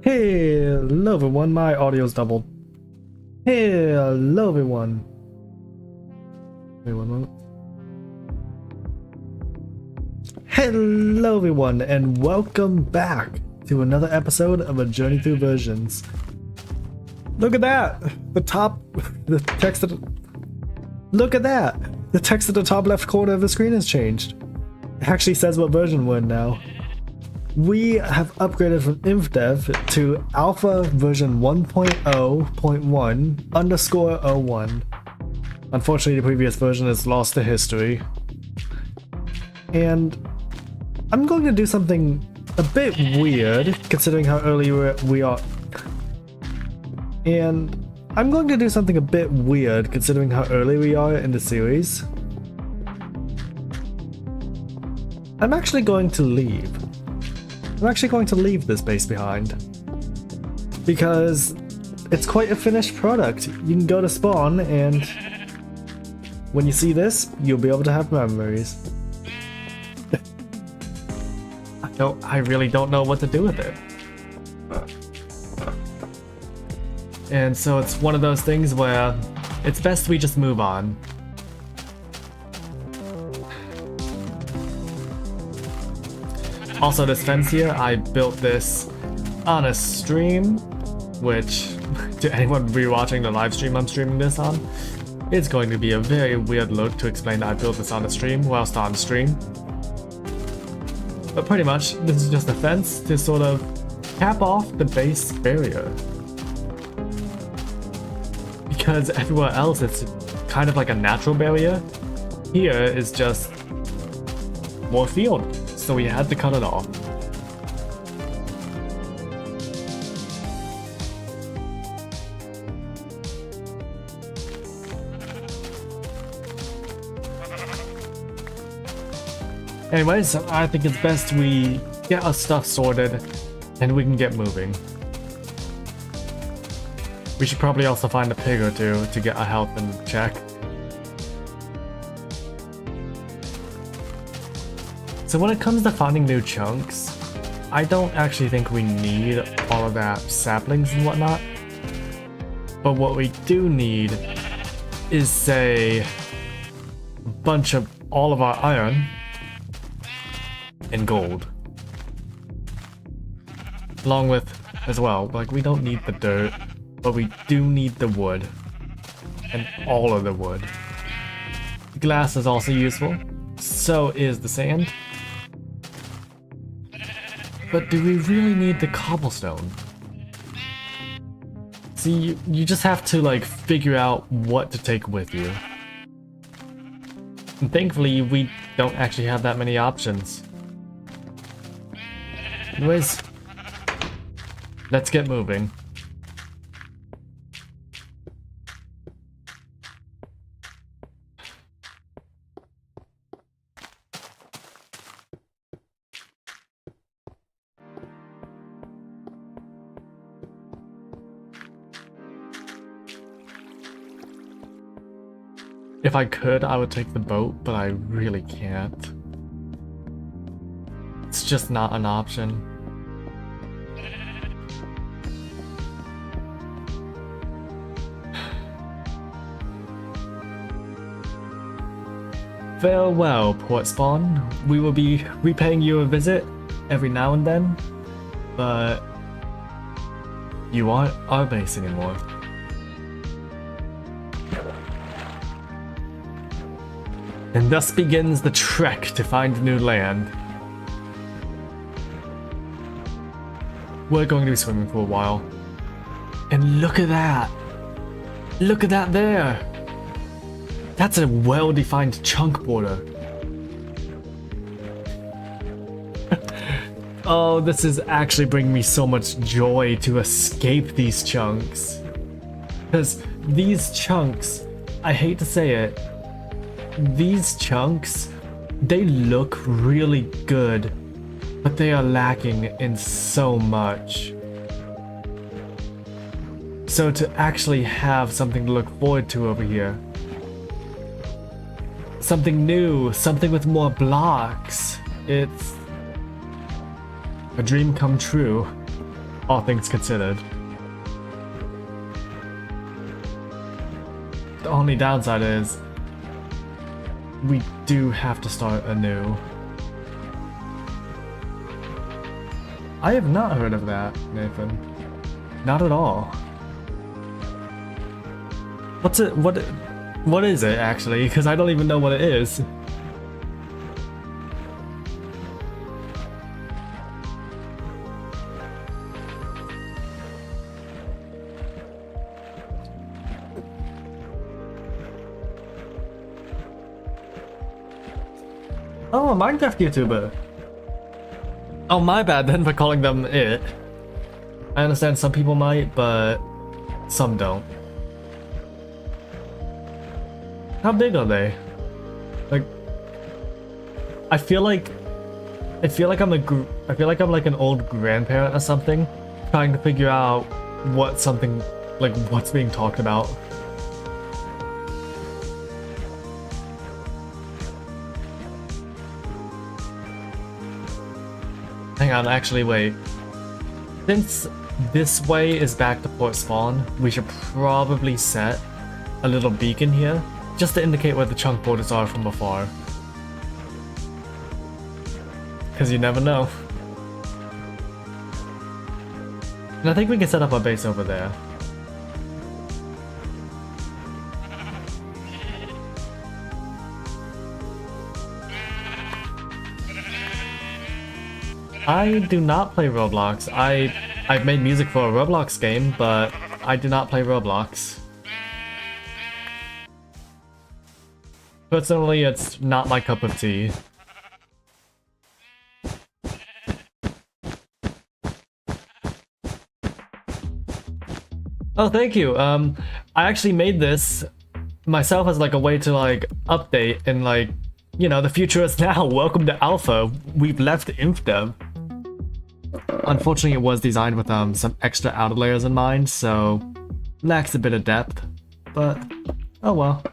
Hello everyone, my audio's doubled. Hello everyone. Wait one moment. Hello everyone and welcome back to another episode of A Journey Through Versions. Look at that! The text at the top left corner of the screen has changed. It actually says what version we're in now. We have upgraded from InfDev to Alpha version 1.0.1_01. Unfortunately, the previous version is lost to history. And I'm going to do something a bit weird, considering how early we are. And I'm going to do something a bit weird, considering how early we are in the series. I'm actually going to leave. I'm actually going to leave this base behind because it's quite a finished product. You can go to spawn and when you see this, you'll be able to have memories. I really don't know what to do with it. And so it's one of those things where it's best we just move on. Also, this fence here, I built this on a stream, which, to anyone rewatching the live stream I'm streaming this on, it's going to be a very weird look to explain that I built this on a stream whilst on stream. But pretty much, this is just a fence to sort of cap off the base barrier. Because everywhere else it's kind of like a natural barrier, here is just more field. So we had to cut it off. Anyways, I think it's best we get our stuff sorted and we can get moving. We should probably also find a pig or two to get our health in check. So when it comes to finding new chunks, I don't actually think we need all of that saplings and whatnot. But what we do need is, say, a bunch of all of our iron and gold. Along with, as well, like we don't need the dirt, but we do need the wood. And all of the wood. Glass is also useful, so is the sand. But do we really need the cobblestone? See, you just have to like figure out what to take with you. And thankfully, we don't actually have that many options. Anyways, let's get moving. If I could, I would take the boat, but I really can't. It's just not an option. Farewell, Port Spawn. We will be repaying you a visit every now and then, but you aren't our base anymore. And thus begins the trek to find new land. We're going to be swimming for a while. And look at that! Look at that there! That's a well-defined chunk border. Oh, this is actually bringing me so much joy to escape these chunks. Because these chunks, I hate to say it, these chunks, they look really good, but they are lacking in so much. So to actually have something to look forward to over here, Something new, something with more blocks. It's a dream come true, all things considered. The only downside is we do have to start anew. I have not heard of that, Nathan. Not at all. What's it? What is it actually? Because I don't even know what it is. Oh, a Minecraft YouTuber. Oh, my bad then for calling them it. I understand some people might, but some don't. How big are they? Like, I feel like I'm like an old grandparent or something, trying to figure out what's being talked about. Hang on, actually wait. Since this way is back to port spawn, we should probably set a little beacon here, just to indicate where the chunk borders are from afar. Because you never know. And I think we can set up our base over there. I do not play Roblox. I've made music for a Roblox game, but I do not play Roblox. Personally, it's not my cup of tea. Oh, thank you. I actually made this myself as like a way to like update and like, you know, the future is now. Welcome to Alpha. We've left InfDev. Unfortunately, it was designed with some extra outer layers in mind, so lacks a bit of depth, but oh well.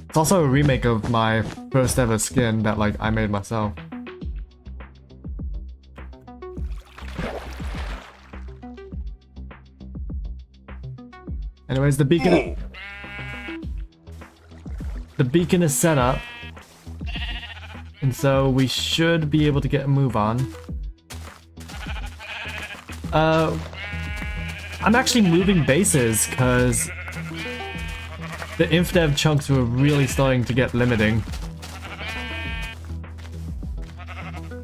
It's also a remake of my first ever skin that like I made myself. Anyways, the beacon is set up. And so we should be able to get a move on. I'm actually moving bases because the InfDev chunks were really starting to get limiting.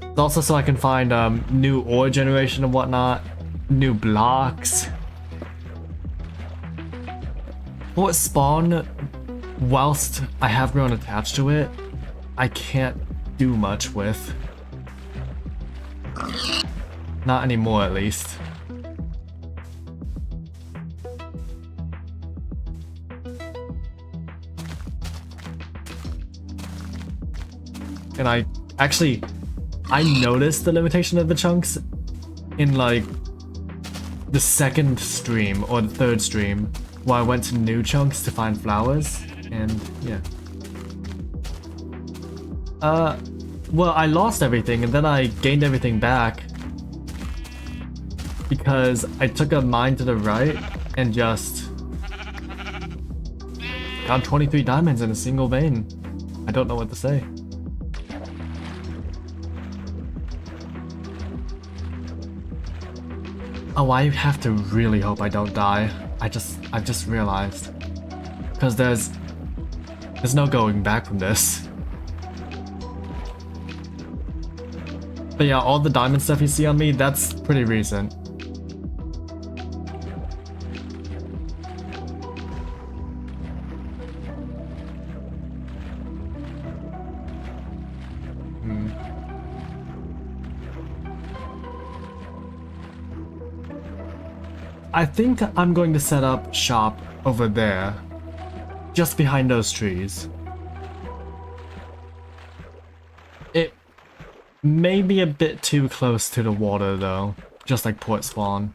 It's also so I can find new ore generation and whatnot, new blocks. Fort Spawn, whilst I have grown attached to it, I can't do much with. Not anymore, at least. And I noticed the limitation of the chunks in like the second stream or the third stream where I went to new chunks to find flowers, and yeah. Well, I lost everything and then I gained everything back because I took a mine to the right and just got 23 diamonds in a single vein. I don't know what to say. Oh, I have to really hope I don't die. I've just realized. Because there's no going back from this. But yeah, all the diamond stuff you see on me, that's pretty recent. I think I'm going to set up shop over there, just behind those trees. It may be a bit too close to the water though, just like port spawn.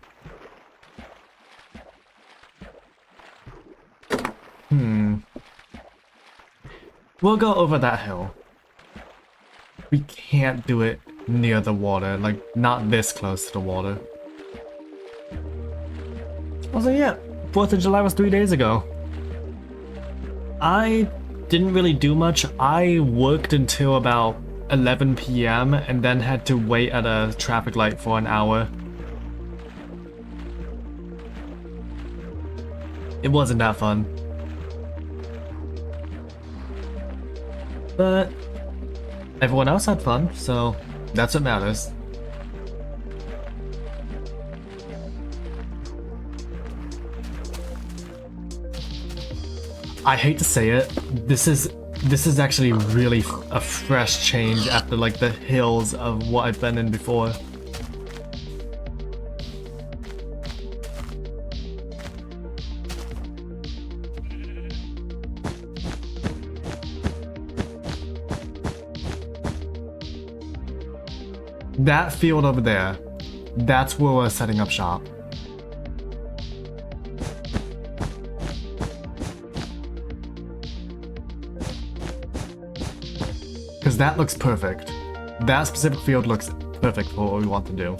We'll go over that hill. We can't do it near the water, like not this close to the water. Also, yeah, 4th of July was 3 days ago. I didn't really do much. I worked until about 11 p.m. and then had to wait at a traffic light for an hour. It wasn't that fun. But everyone else had fun, so that's what matters. I hate to say it, this is actually really a fresh change after like the hills of what I've been in before. That field over there, that's where we're setting up shop. Because that looks perfect. That specific field looks perfect for what we want to do.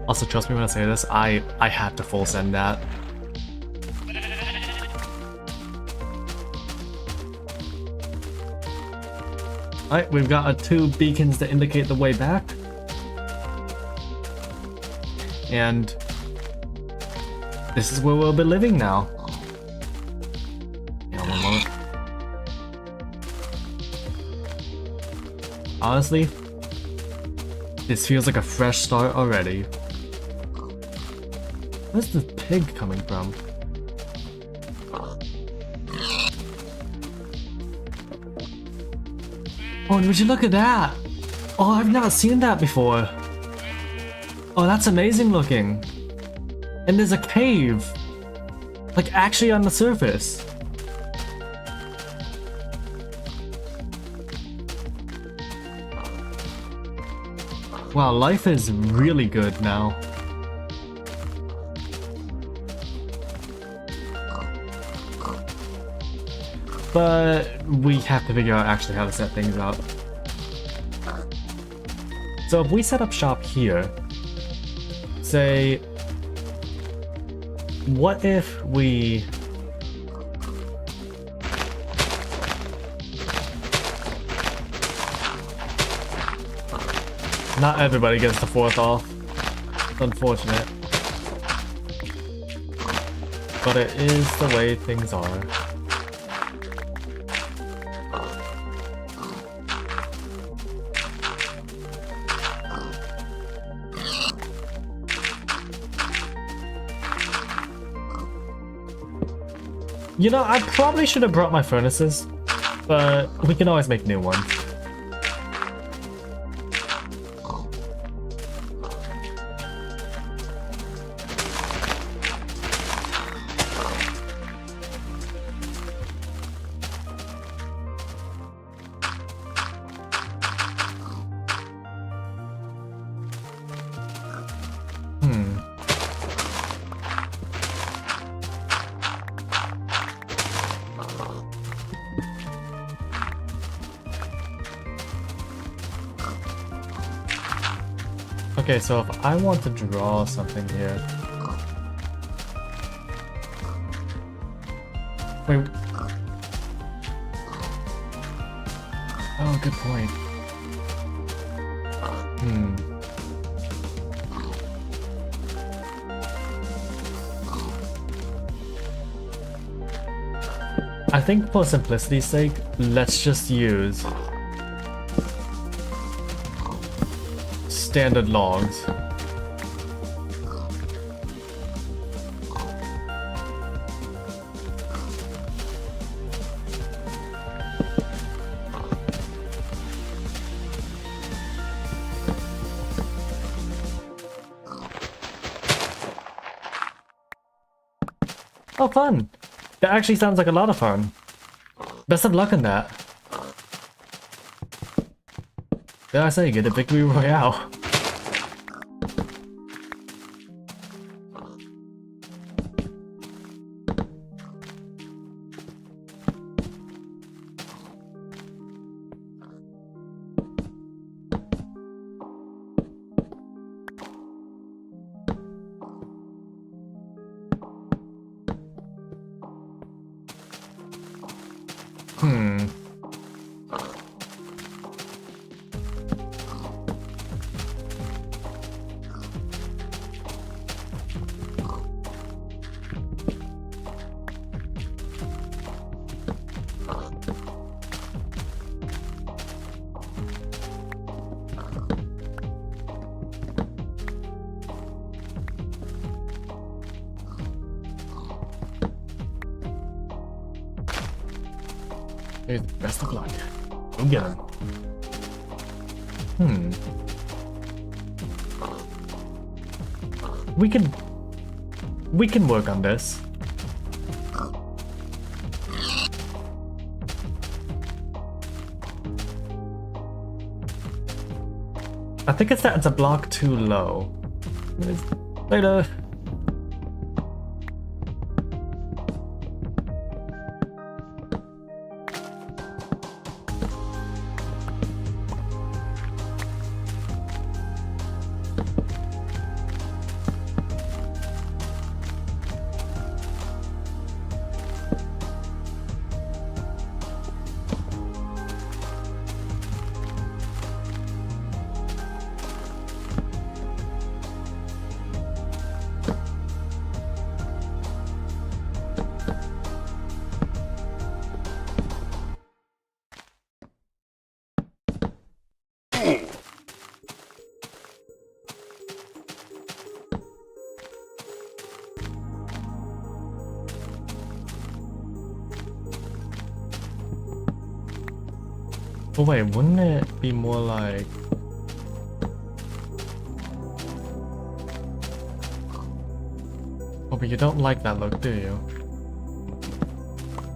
Also, trust me when I say this, I had to full send that. Alright, we've got our 2 beacons to indicate the way back. And this is where we'll be living now. Yeah, one moment. Honestly, this feels like a fresh start already. Where's the pig coming from? Oh, and would you look at that? Oh, I've not seen that before. Oh, that's amazing looking. And there's a cave. Like, actually on the surface. Wow, life is really good now. But we have to figure out actually how to set things up. So if we set up shop here, say, what if we... Not everybody gets the 4th off. It's unfortunate. But it is the way things are. You know, I probably should have brought my furnaces, but we can always make new ones. Okay, so if I want to draw something here... Wait... Oh, good point. I think for simplicity's sake, let's just use standard logs. Oh, fun! That actually sounds like a lot of fun. Best of luck on that. Did I say get a victory royale? Best of luck. Go get him. We can work on this. I think it's that it's a block too low. Later. Oh wait, wouldn't it be more like... Oh, but you don't like that look, do you?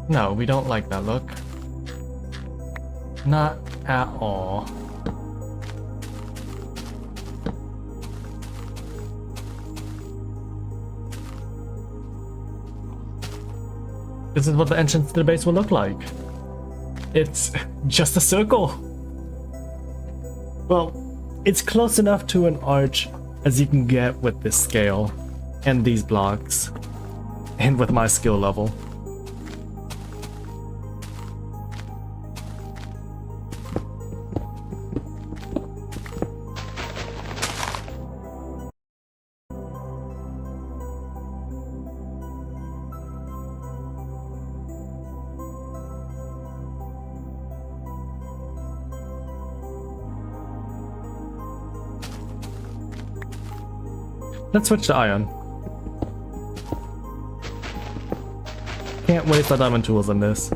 No, we don't like that look. Not at all. This is what the entrance to the base will look like. It's just a circle. Well, it's close enough to an arch as you can get with this scale and these blocks and with my skill level. Let's switch to iron. Can't waste our diamond tools on this.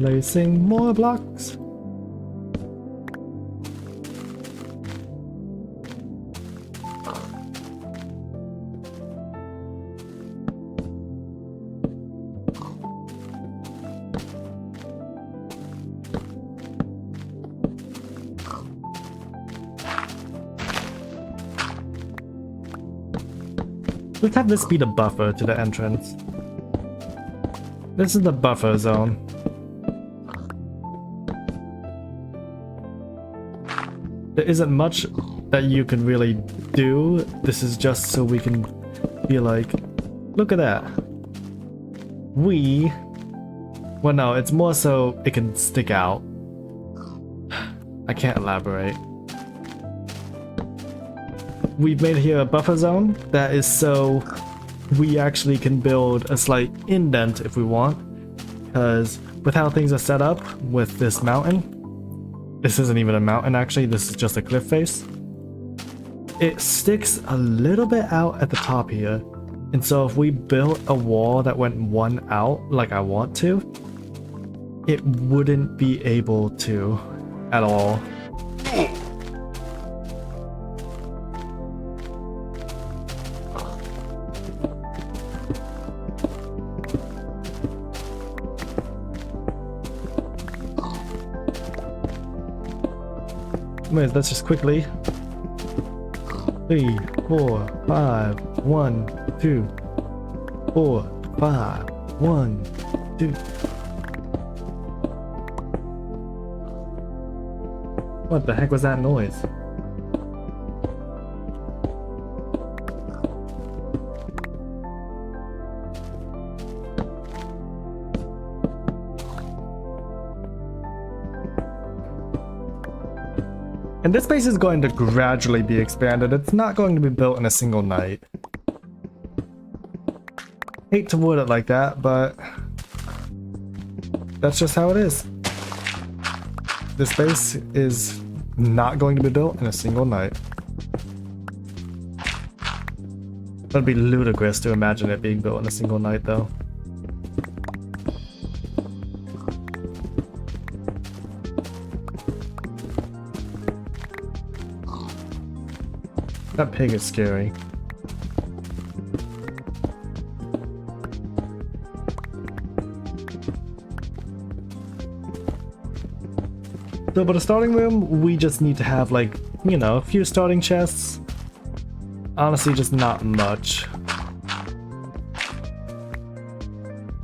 Placing more blocks. Let's have this be the buffer to the entrance. This is the buffer zone. There isn't much that you can really do. This is just so we can be like, look at that. Well, no, it's more so it can stick out. I can't elaborate. We've made here a buffer zone that is so we actually can build a slight indent if we want. Because with how things are set up with this mountain, this isn't even a mountain actually, this is just a cliff face. It sticks a little bit out at the top here. And so if we built a wall that went one out like I want to, it wouldn't be able to at all. Let's just quickly 3, 4, 5, 1, 2, 4, 5, 1, 2. What the heck was that noise? And this base is going to gradually be expanded. It's not going to be built in a single night. Hate to word it like that, but that's just how it is. This base is not going to be built in a single night. That'd be ludicrous to imagine it being built in a single night, though. That pig is scary. So, but a starting room, we just need to have, like, you know, a few starting chests. Honestly, just not much.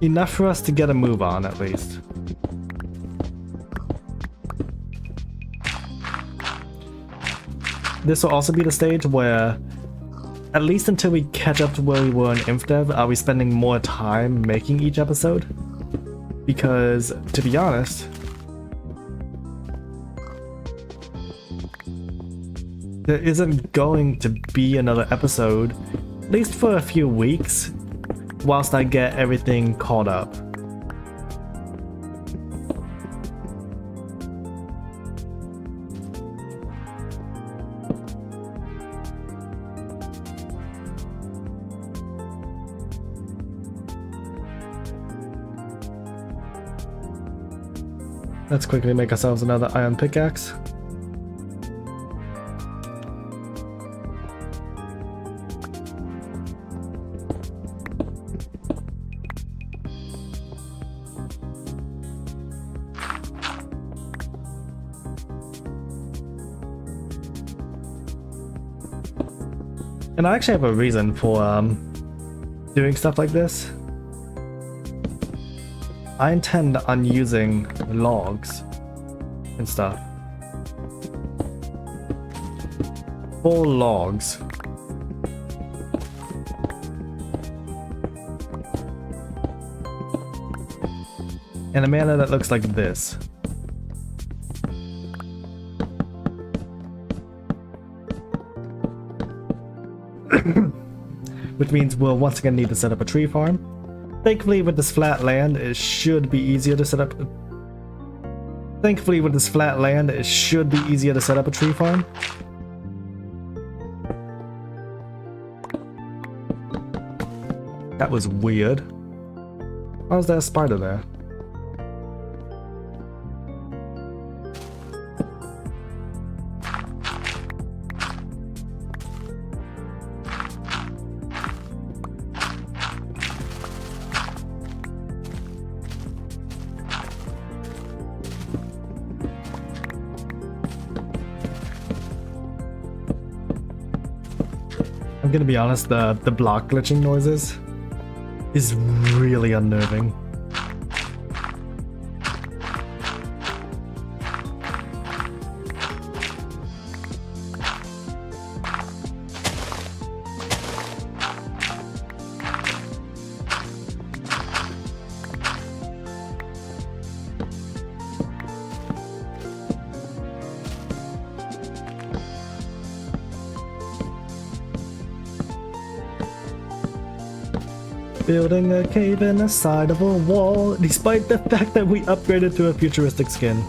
Enough for us to get a move on, at least. This will also be the stage where, at least until we catch up to where we were in InfDev, are we spending more time making each episode? Because, to be honest, there isn't going to be another episode, at least for a few weeks, whilst I get everything caught up. Let's quickly make ourselves another iron pickaxe. And I actually have a reason for doing stuff like this. I intend on using logs and stuff. Full logs. In a manner that looks like this. Which means we'll once again need to set up a tree farm. Thankfully, with this flat land, it should be easier to set up. Thankfully, with this flat land, it should be easier to set up a tree farm. That was weird. Why was there a spider there? I'm gonna be honest, the block glitching noises is really unnerving. Building a cave in the side of a wall, despite the fact that we upgraded to a futuristic skin.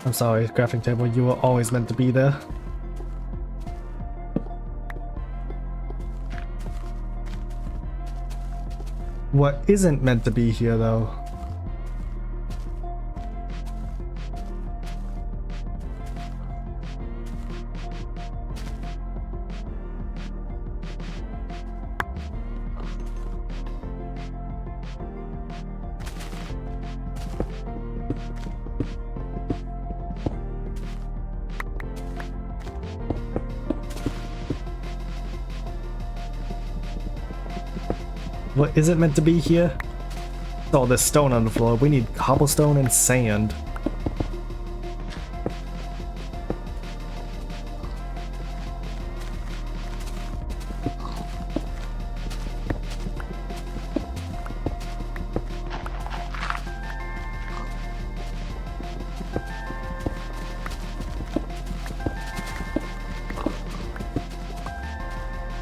I'm sorry, crafting table, you were always meant to be there. What isn't meant to be here, though? What isn't meant to be here All this stone on the floor. We need cobblestone and sand.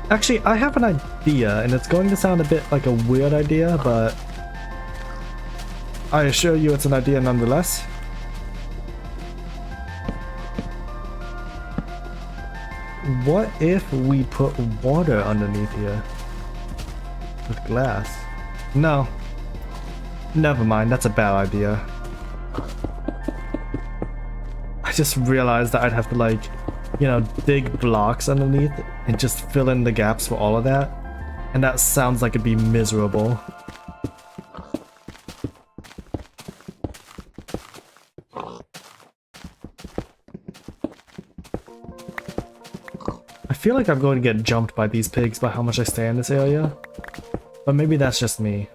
Actually, I have an idea, and it's going to sound a bit like a weird idea, but I assure you it's an idea nonetheless. What if we put water underneath here? With glass? No. Never mind, that's a bad idea. I just realized that I'd have to, like, you know, dig blocks underneath and just fill in the gaps for all of that. And that sounds like it'd be miserable. I feel like I'm going to get jumped by these pigs by how much I stay in this area. But maybe that's just me.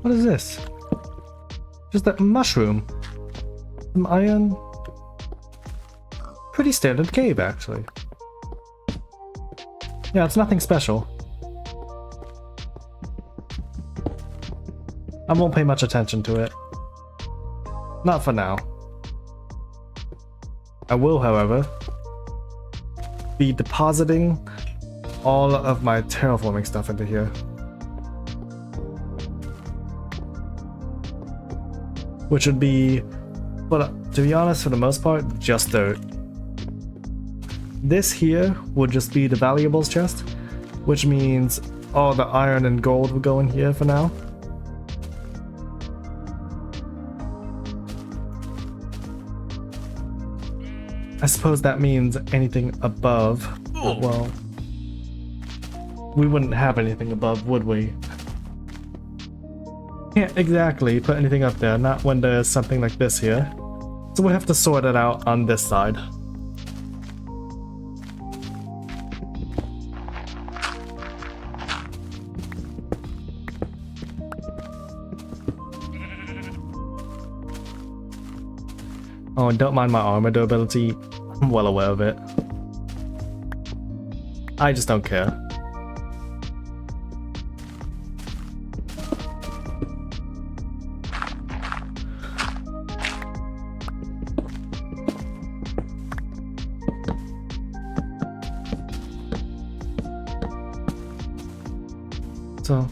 What is this? Just a mushroom. Some iron. Pretty standard cave, actually. Yeah, it's nothing special. I won't pay much attention to it. Not for now. I will, however, be depositing all of my terraforming stuff into here. Which would be, well, to be honest, for the most part, just dirt. This here would just be the valuables chest, which means all the iron and gold will go in here for now. I suppose that means anything above, well, we wouldn't have anything above, would we? Can't exactly put anything up there, not when there's something like this here. So we'll have to sort it out on this side. Oh, and don't mind my armor durability. I'm well aware of it. I just don't care. So,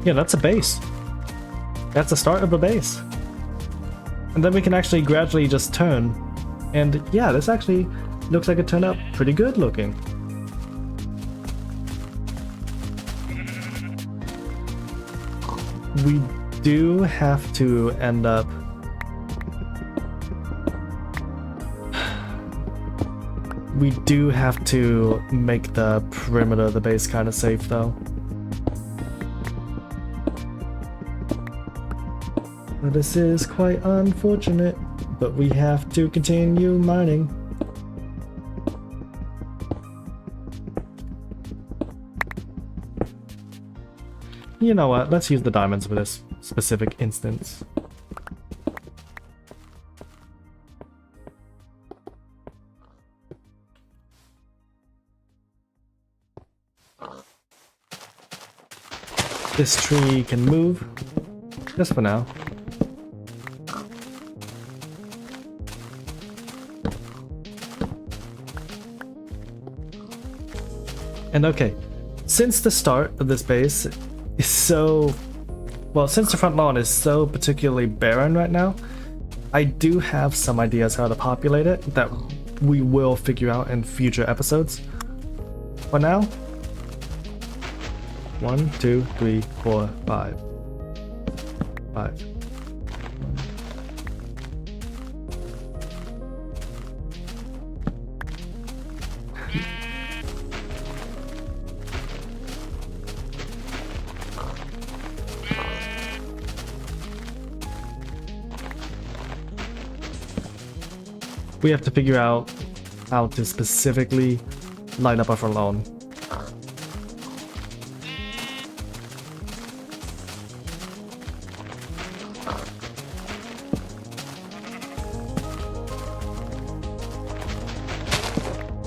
yeah, that's a base. That's the start of a base. And then we can actually gradually just turn. And yeah, this actually looks like it turned out pretty good looking. We do have to end up make the perimeter of the base kind of safe though. This is quite unfortunate, but we have to continue mining. You know what, let's use the diamonds for this specific instance. This tree can move, just for now. And okay, since the start of this base is so... Well, since the front lawn is so particularly barren right now, I do have some ideas how to populate it that we will figure out in future episodes. For now, 1, 2, 3, 4, 5. 5. We have to figure out how to specifically line up our front lawn.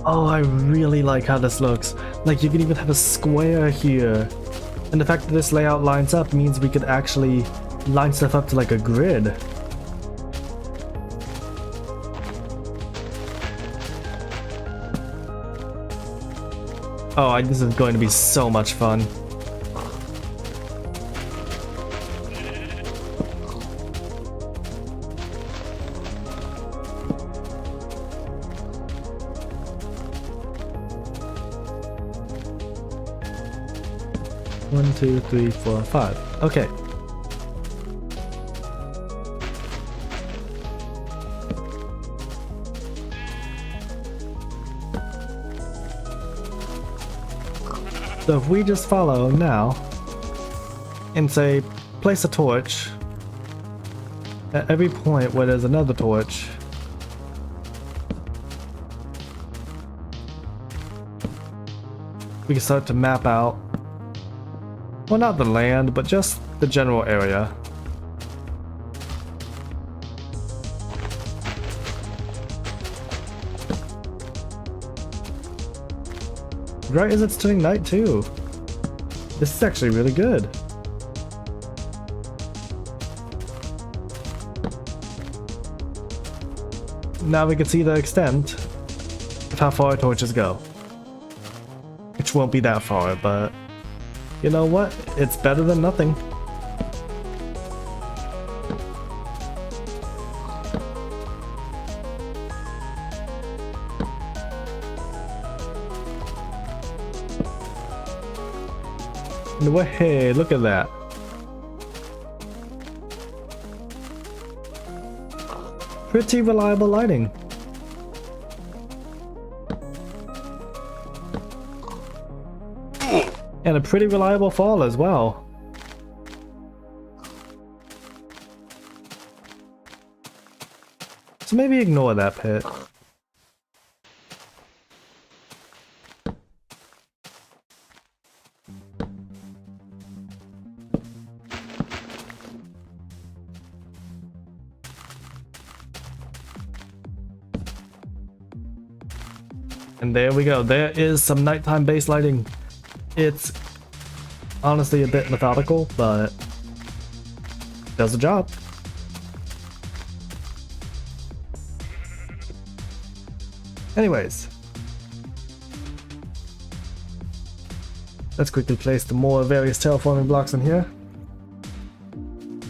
Oh, I really like how this looks. Like, you can even have a square here. And the fact that this layout lines up means we could actually line stuff up to like a grid. Oh, this is going to be so much fun. One, two, three, four, 5. Okay. So if we just follow now and say place a torch at every point where there's another torch, we can start to map out, well, not the land, but just the general area. Right as it's turning night too. This is actually really good. Now we can see the extent of how far torches go. Which won't be that far, but you know what? It's better than nothing. Hey, look at that. Pretty reliable lighting. And a pretty reliable fall as well. So maybe ignore that pit. And there we go. There is some nighttime base lighting. It's honestly a bit methodical, but does the job. Anyways, let's quickly place the more various terraforming blocks in here.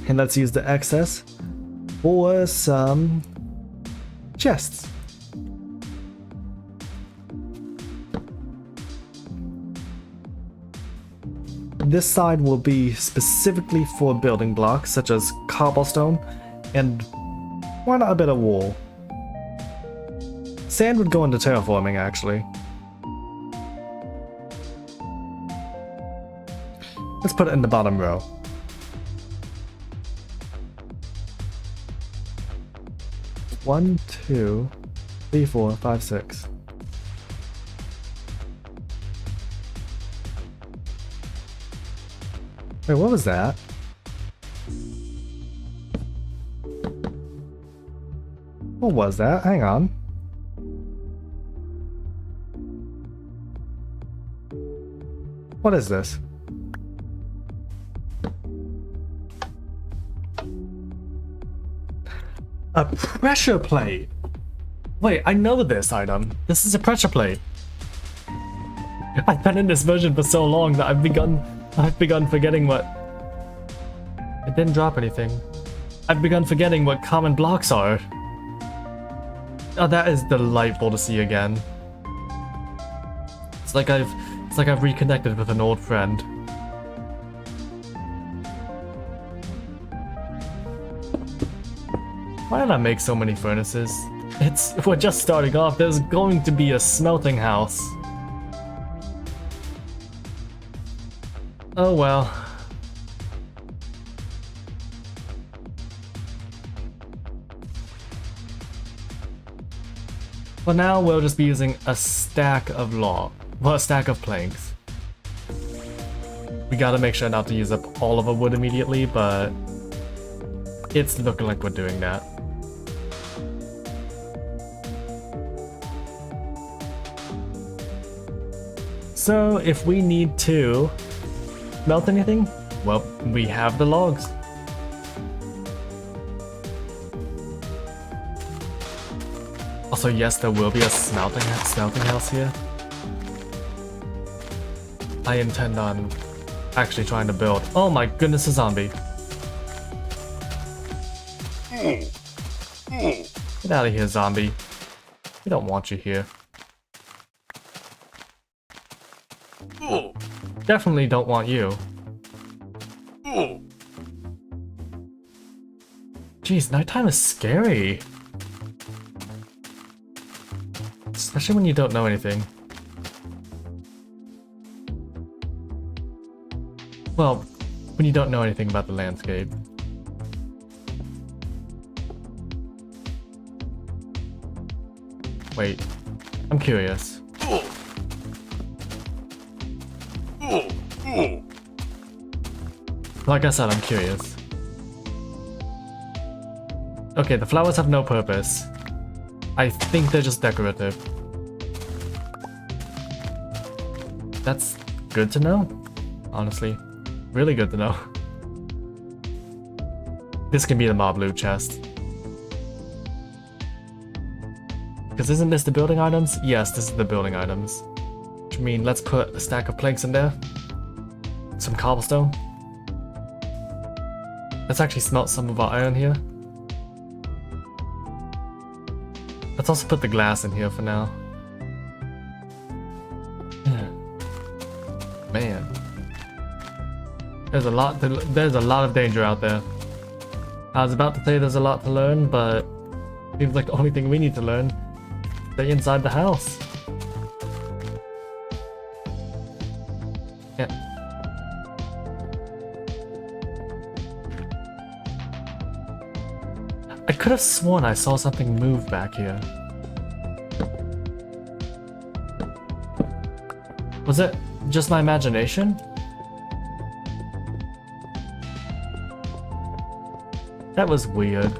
And let's use the excess for some chests. This side will be specifically for building blocks such as cobblestone and why not a bit of wool. Sand would go into terraforming actually. Let's put it in the bottom row. One, 2, 3, 4, 5, 6. Wait, what was that? What was that? Hang on. What is this? A pressure plate! Wait, I know this item. This is a pressure plate. I've been in this version for so long that I've begun forgetting what... It didn't drop anything. I've begun forgetting what common blocks are. Oh, that is delightful to see again. It's like I've reconnected with an old friend. Why did I make so many furnaces? We're just starting off. There's going to be a smelting house. Oh well. For now, we'll just be using a stack of a stack of planks. We gotta make sure not to use up all of our wood immediately, but it's looking like we're doing that. So if we need to melt anything, well, we have the logs. Also, yes, there will be a smelting house here. I intend on actually trying to build. Oh my goodness, a zombie. Get out of here, zombie. We don't want you here. Definitely don't want you. Jeez, nighttime is scary. Especially when you don't know anything. Well, when you don't know anything about the landscape. Wait, I'm curious. Like I said, I'm curious. Okay, the flowers have no purpose. I think they're just decorative. That's good to know, honestly. Really good to know. This can be the mob loot chest. Because isn't this the building items? Yes, this is the building items. Which means let's put a stack of planks in there. Some cobblestone. Let's actually smelt some of our iron here. Let's also put the glass in here for now. Man. There's a lot of danger out there. I was about to say there's a lot to learn, but seems like the only thing we need to learn is stay inside the house. Yeah. I could have sworn I saw something move back here. Was it just my imagination? That was weird.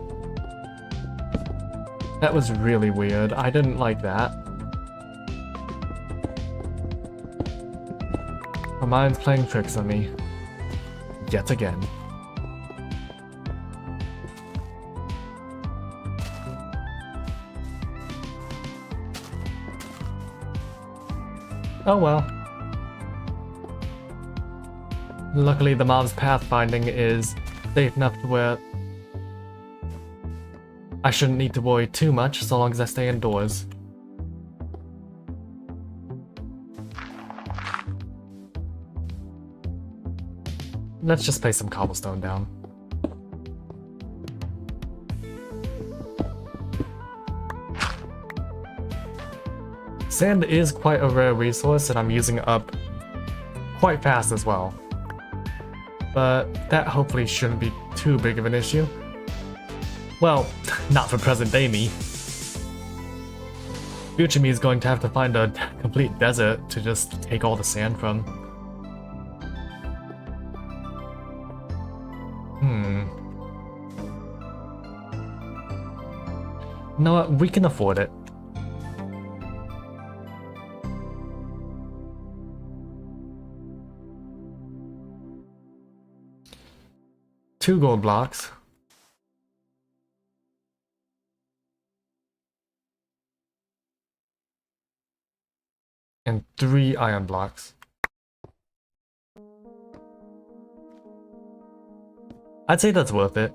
That was really weird. I didn't like that. My mind's playing tricks on me. Yet again. Oh well. Luckily the mob's pathfinding is safe enough to where I shouldn't need to worry too much so long as I stay indoors. Let's just place some cobblestone down. Sand is quite a rare resource and I'm using it up quite fast as well. But that hopefully shouldn't be too big of an issue. Well, not for present day me. Future me is going to have to find a complete desert to just take all the sand from. You know what? We can afford it. Two gold blocks. And 3 iron blocks. I'd say that's worth it.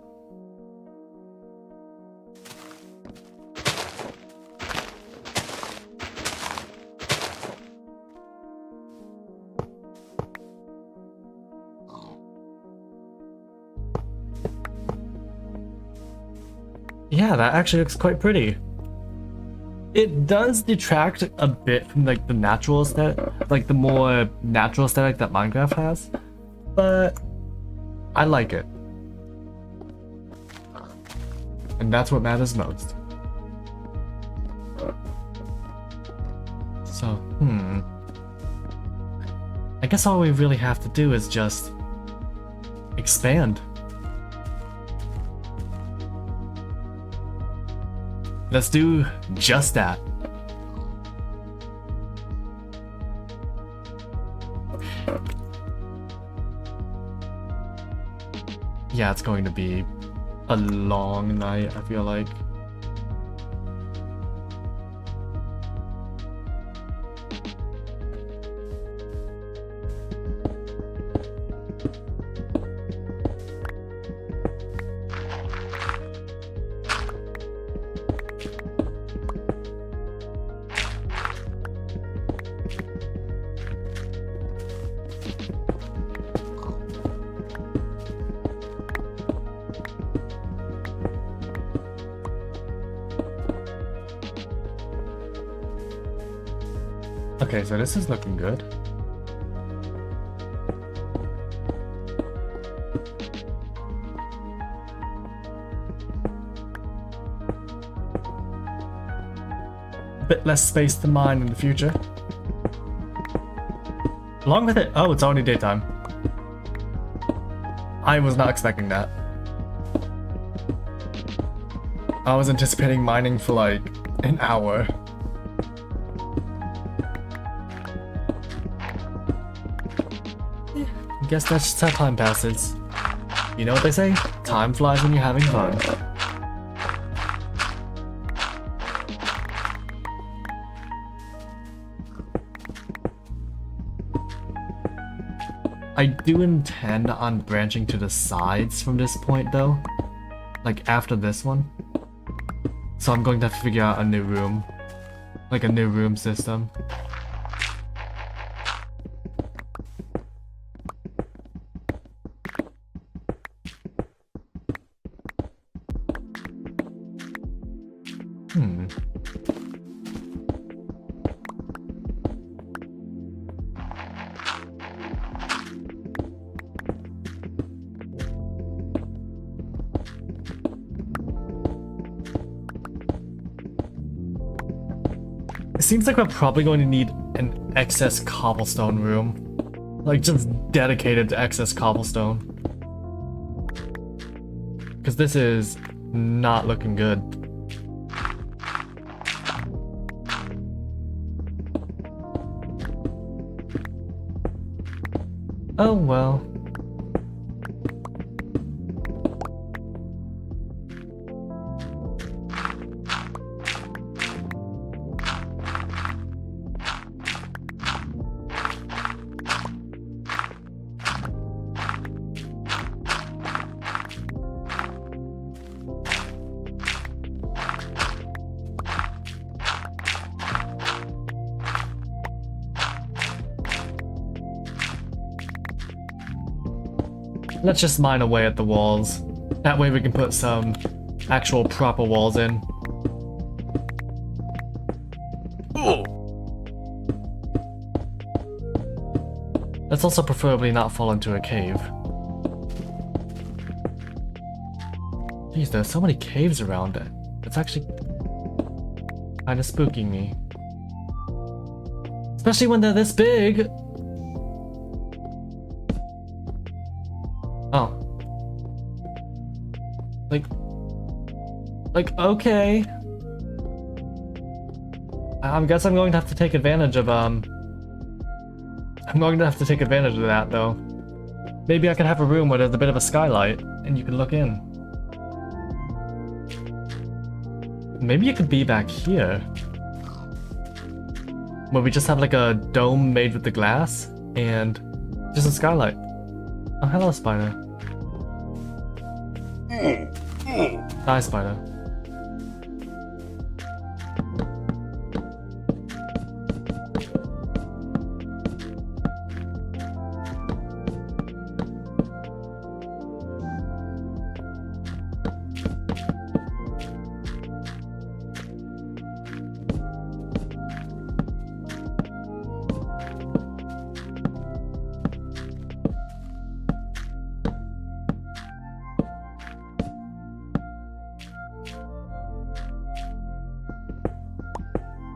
Yeah, that actually looks quite pretty. It does detract a bit from like the natural aesthetic, like the more natural aesthetic that Minecraft has, but I like it. And that's what matters most. So, I guess all we really have to do is just expand. Let's do just that. Yeah, it's going to be a long night, I feel like. Okay, so this is looking good. Bit less space to mine in the future. Along with it, oh, it's already daytime. I was not expecting that. I was anticipating mining for like an hour. Guess that's just how time passes. You know what they say? Time flies when you're having fun. I do intend on branching to the sides from this point though. Like after this one. So I'm going to have to figure out a new room. Like a new room system. It seems like we're probably going to need an excess cobblestone room. Like just dedicated to excess cobblestone. Because this is not looking good. Oh well. Let's just mine away at the walls. That way we can put some actual proper walls in. Ooh. Let's also preferably not fall into a cave. Jeez, there's so many caves around it. It's actually kind of spooking me. Especially when they're this big. Oh. Like, okay. I guess I'm going to have to take advantage of, I'm going to have to take advantage of that, though. Maybe I can have a room where there's a bit of a skylight, and you can look in. Maybe it could be back here. where we just have like a dome made with the glass and just a skylight. Oh, hello, spider. Hi, spider.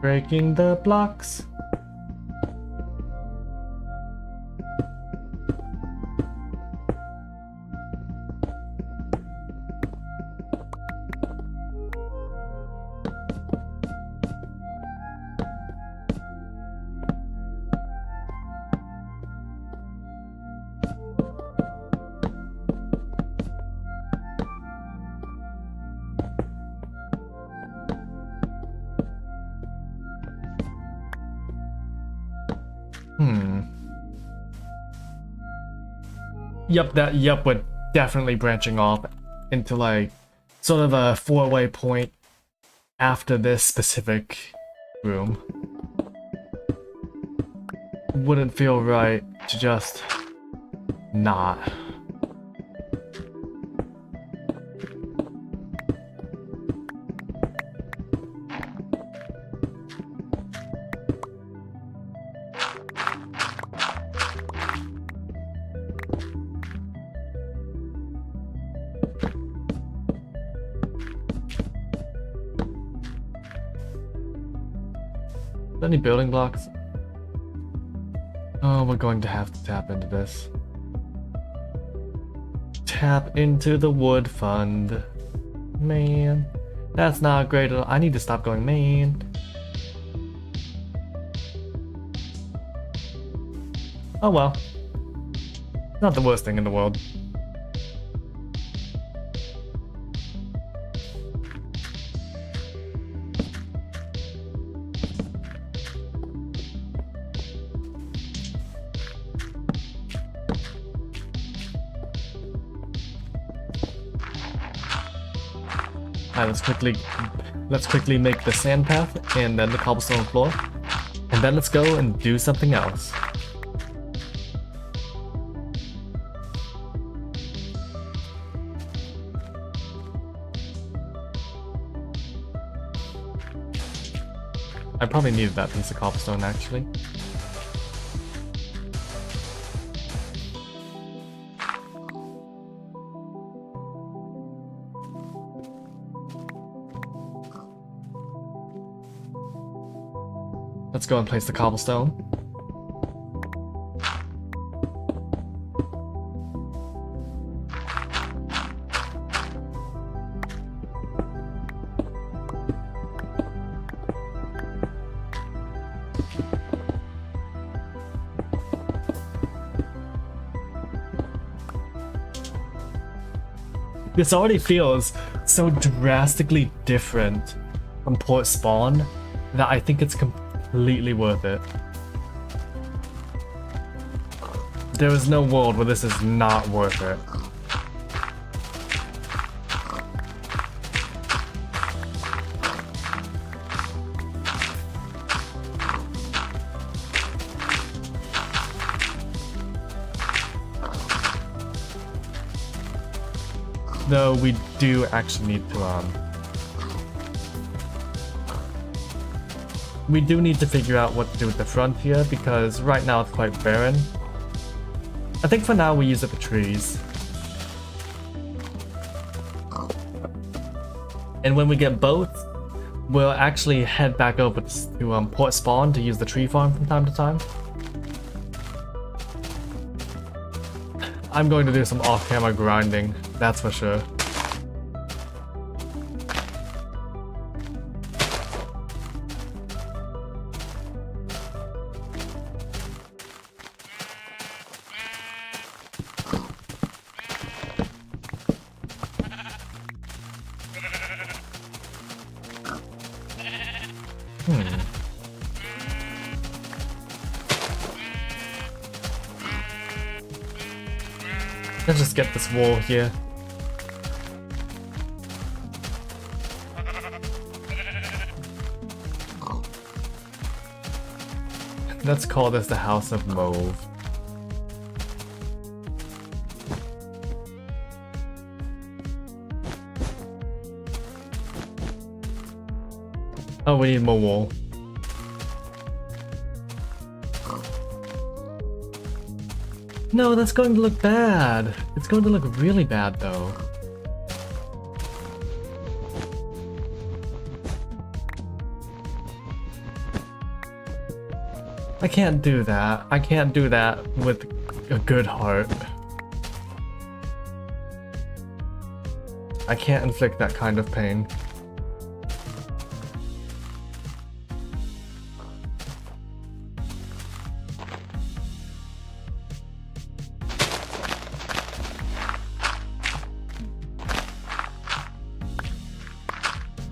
Breaking the blocks. Yep, we're definitely branching off into like sort of a four-way point after this specific room. Wouldn't feel right to just not. Any building blocks? Oh, we're going to have to tap into this. Tap into the wood fund. Man, that's not great at all. I need to stop going, man. Oh well. Not the worst thing in the world. Alright, let's quickly make the sand path and then the cobblestone floor. And then let's go and do something else. I probably needed that piece of cobblestone actually. Let's go and place the cobblestone. This already feels so drastically different from Port Spawn that I think it's completely worth it. There is no world where this is not worth it. Though we do actually need to we do need to figure out what to do with the front here because right now it's quite barren. I think for now we use it for trees. And when we get both, we'll actually head back over to Port Spawn to use the tree farm from time to time. I'm going to do some off-camera grinding, that's for sure. Let's just get this wall here. Let's call this the House of Mauve. Oh, we need more wall. No, that's going to look bad. It's going to look really bad though. I can't do that. I can't do that with a good heart. I can't inflict that kind of pain.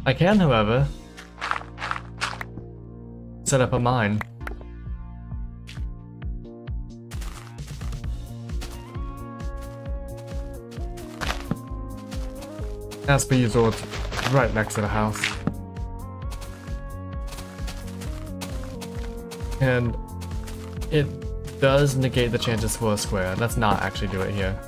I can, however, set up a mine. As per usual, it's right next to the house. And it does negate the chances for a square. Let's not actually do it here.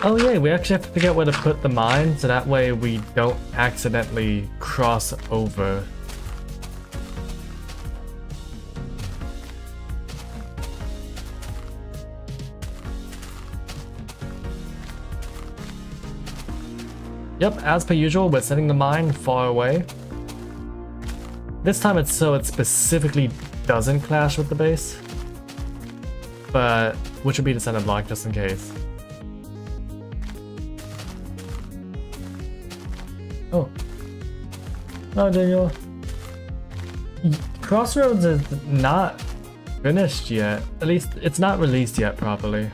Oh yeah, we actually have to figure out where to put the mine, so that way we don't accidentally cross over. Yep, as per usual, we're setting the mine far away. This time it's so it specifically doesn't clash with the base, but which would be the center block just in case. Oh. No, Daniel. Crossroads is not finished yet. At least it's not released yet properly.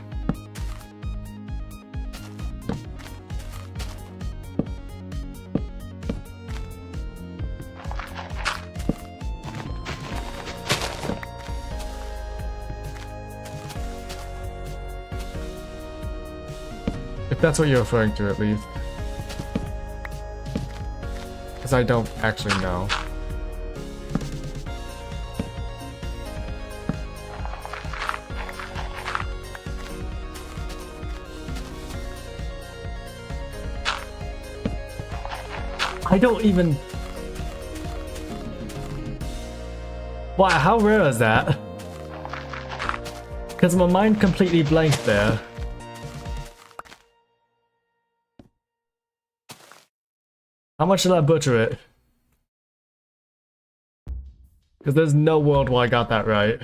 If that's what you're referring to, at least. Because I don't actually know. I don't even... Wow, how rare is that? Because my mind completely blanked there. How much did I butcher it? Because there's no world where I got that right.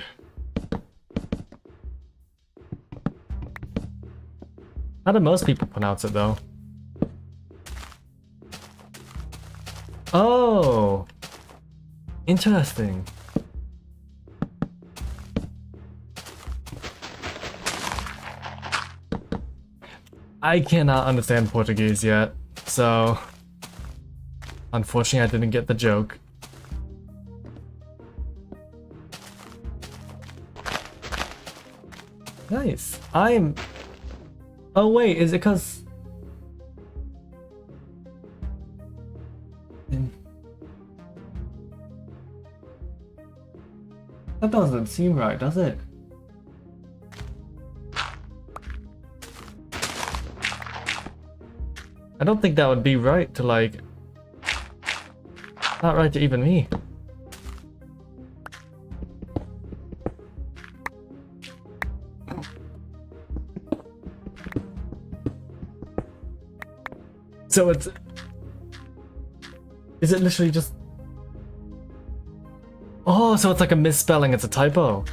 How do most people pronounce it though? Oh! Interesting. I cannot understand Portuguese yet, so... Unfortunately, I didn't get the joke. Nice. I'm... Oh wait, is it cause... That doesn't seem right, does it? I don't think that would be right to like... Not right to even me. So it's... Is it literally just... Oh, so it's like a misspelling, it's a typo.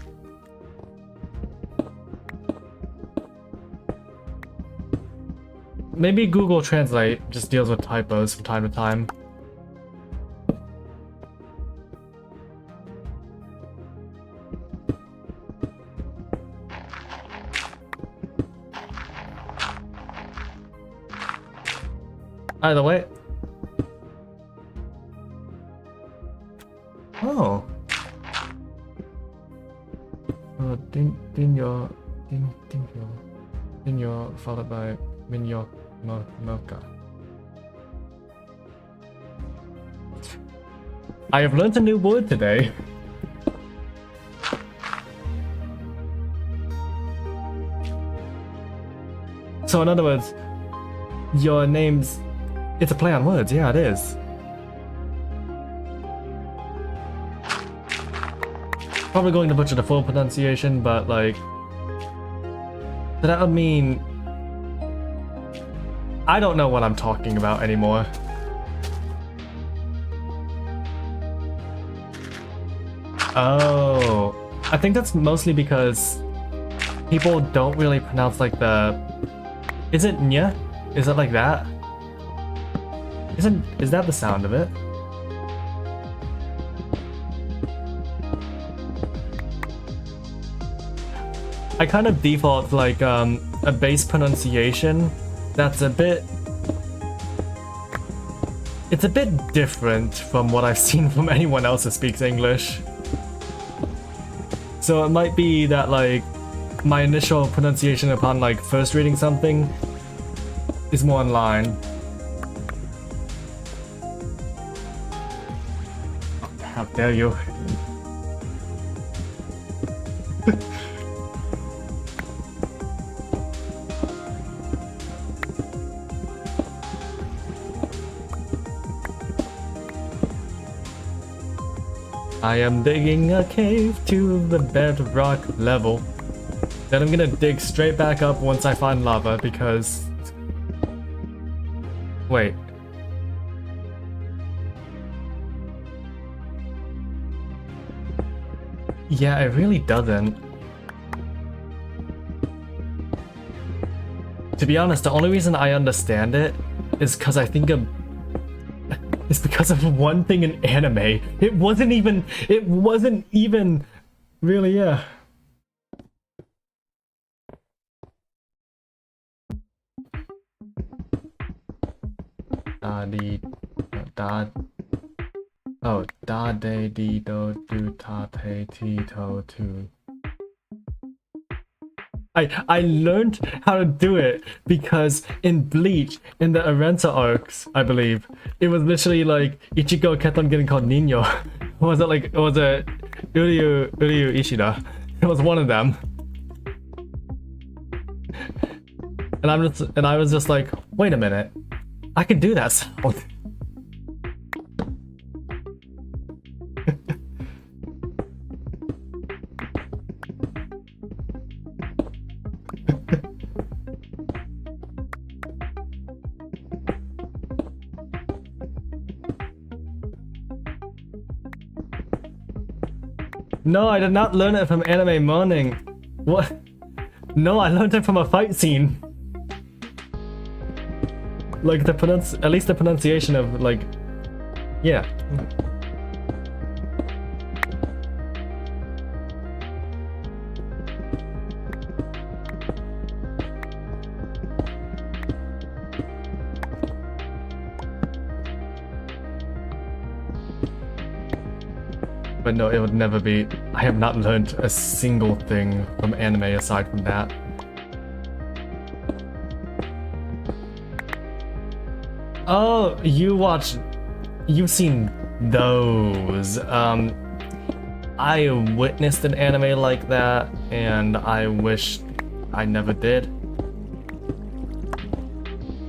Maybe Google Translate just deals with typos from time to time. Either way. Dinyo followed by Minyo Mocha. I have learned a new word today. So in other words, your name's... It's a play on words, yeah it is. Probably going to butcher the full pronunciation, but like... That would mean... I don't know what I'm talking about anymore. Oh, I think that's mostly because people don't really pronounce like the... Is it nya? Is it like that? Is that the sound of it? I kind of default to like a base pronunciation that's a bit... It's a bit different from what I've seen from anyone else who speaks English. So it might be that like my initial pronunciation upon like first reading something is more in line. How dare you? I am digging a cave to the bedrock level. Then I'm gonna dig straight back up once I find lava because... Wait. Yeah, it really doesn't. To be honest, the only reason I understand it is because I think it's because of one thing in anime. It wasn't even really, yeah. Da de di do do ta te ti to tu. I learned how to do it because in Bleach, in the Arenta arcs, I believe, it was literally like Ichigo kept on getting called Nino. Was it like, was it Uryu Ishida? It was one of them. And I was just like, wait a minute, I can do that sound. No, I did not learn it from Anime Morning. What? No, I learned it from a fight scene. Like at least the pronunciation of like, yeah. But no, it would never be. I have not learned a single thing from anime aside from that. Oh, you've seen those. I witnessed an anime like that, and I wish I never did.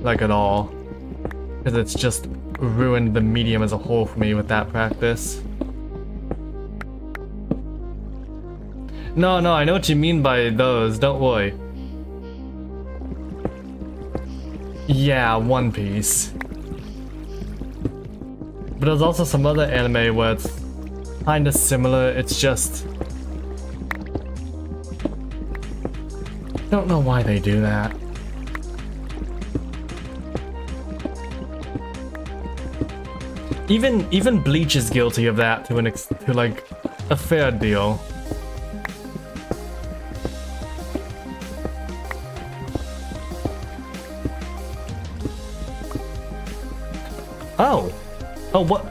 Like at all. Because it's just ruined the medium as a whole for me with that practice. No, I know what you mean by those, don't worry. Yeah, One Piece. But there's also some other anime where it's kinda similar, it's just... Don't know why they do that. Even Bleach is guilty of that to like a fair deal. Oh, what?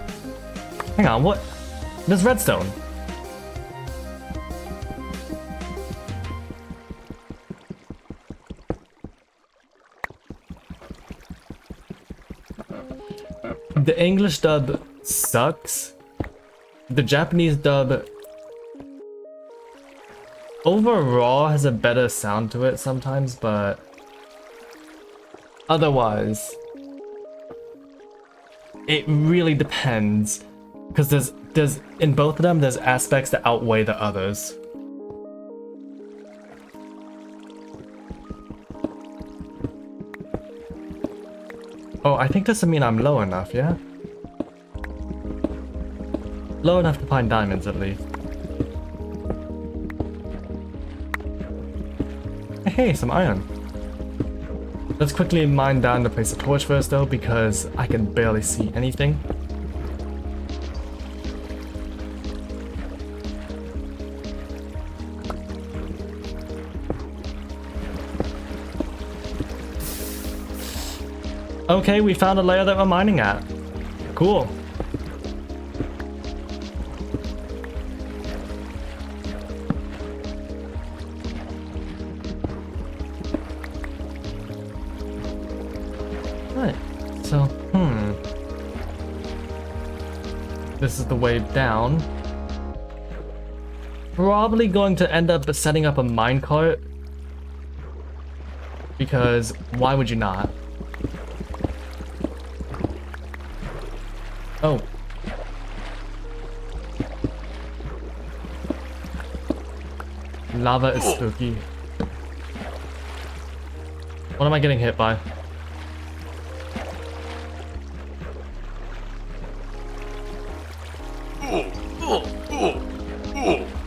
Hang on, what? There's redstone. The English dub sucks. The Japanese dub overall has a better sound to it sometimes, but otherwise it really depends, because there's in both of them there's aspects that outweigh the others. Oh, I think this would mean I'm low enough, yeah? Low enough to find diamonds, at least. Hey, some iron. Let's quickly mine down to place a torch first, though, because I can barely see anything. Okay, we found a layer that we're mining at. Cool. Right, so, this is the way down. Probably going to end up setting up a minecart, because why would you not? Oh. Lava is spooky. What am I getting hit by?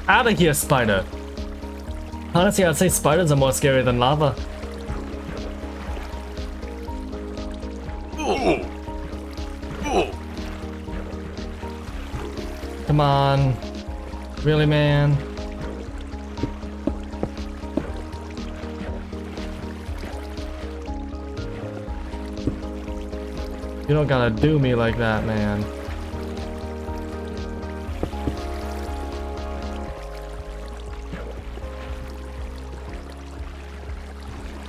Out of here, spider! Honestly, I'd say spiders are more scary than lava. Come on. Really, man? You don't gotta do me like that, man.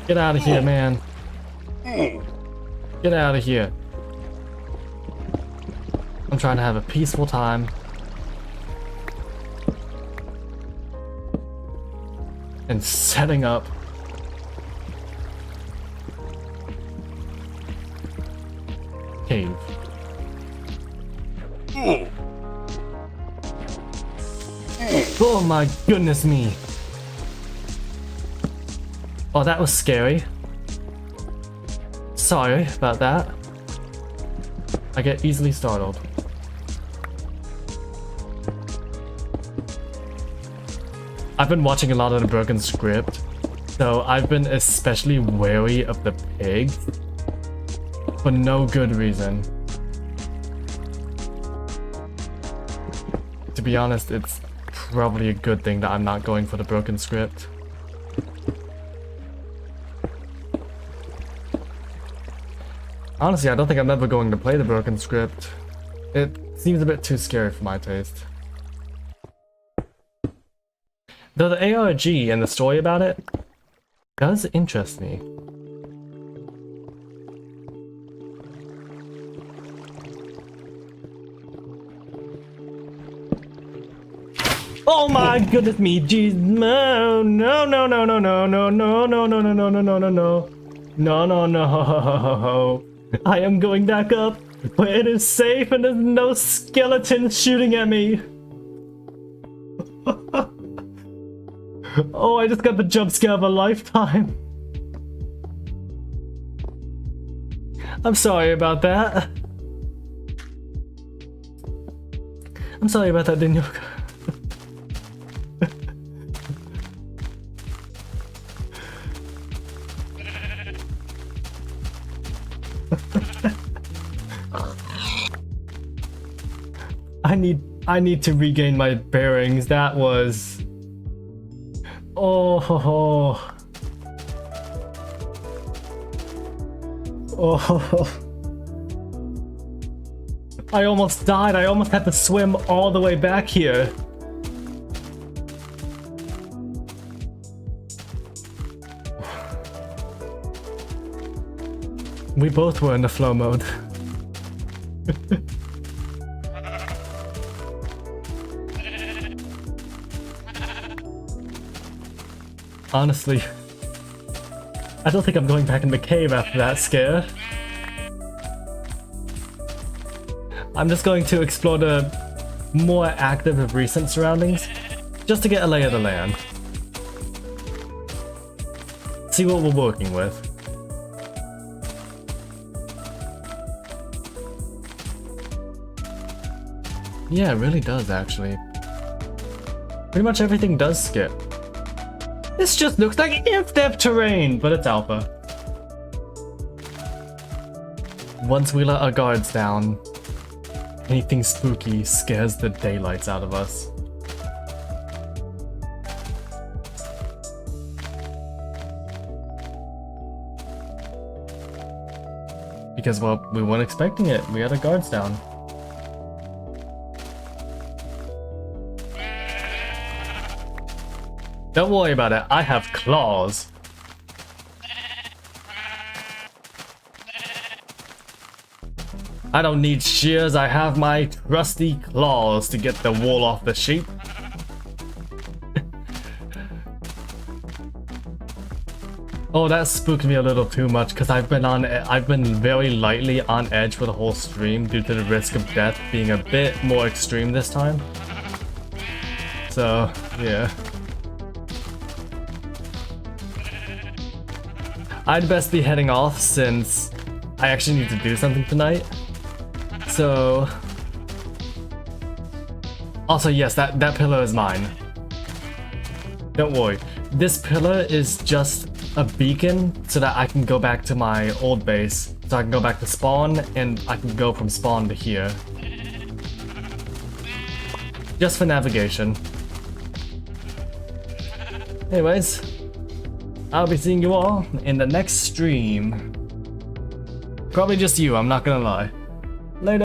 Get out of here, man. Get out of here. I'm trying to have a peaceful time. And setting up. Cave. Oh my goodness me. Oh, that was scary. Sorry about that. I get easily startled. I've been watching a lot of the Broken Script, so I've been especially wary of the pigs for no good reason. To be honest, it's probably a good thing that I'm not going for the Broken Script. Honestly, I don't think I'm ever going to play the Broken Script. It seems a bit too scary for my taste. Though the ARG and the story about it does interest me. Oh my goodness me, jeez, no, no, no, no, no, no, no, no, no, no, no, no, no, no, no, no, no, no. I am going back up where it is safe and there's no skeletons shooting at me. Oh, I just got the jump scare of a lifetime. I'm sorry about that. I'm sorry about that, Dinyoka. I need to regain my bearings. That was... Oh. Oh. I almost died. I almost had to swim all the way back here. We both were in the flow mode. Honestly, I don't think I'm going back in the cave after that scare. I'm just going to explore the more active and recent surroundings, just to get a lay of the land. See what we're working with. Yeah, it really does actually. Pretty much everything does skip. This just looks like if-depth terrain, but it's alpha. Once we let our guards down, anything spooky scares the daylights out of us. Because, well, we weren't expecting it. We had our guards down. Don't worry about it, I have claws. I don't need shears, I have my trusty claws to get the wool off the sheep. Oh, that spooked me a little too much because I've been very lightly on edge for the whole stream due to the risk of death being a bit more extreme this time. So, yeah. I'd best be heading off since I actually need to do something tonight. So... Also, yes, that pillar is mine. Don't worry. This pillar is just a beacon so that I can go back to my old base. So I can go back to spawn, and I can go from spawn to here. Just for navigation. Anyways, I'll be seeing you all in the next stream. Probably just you, I'm not gonna lie. Later.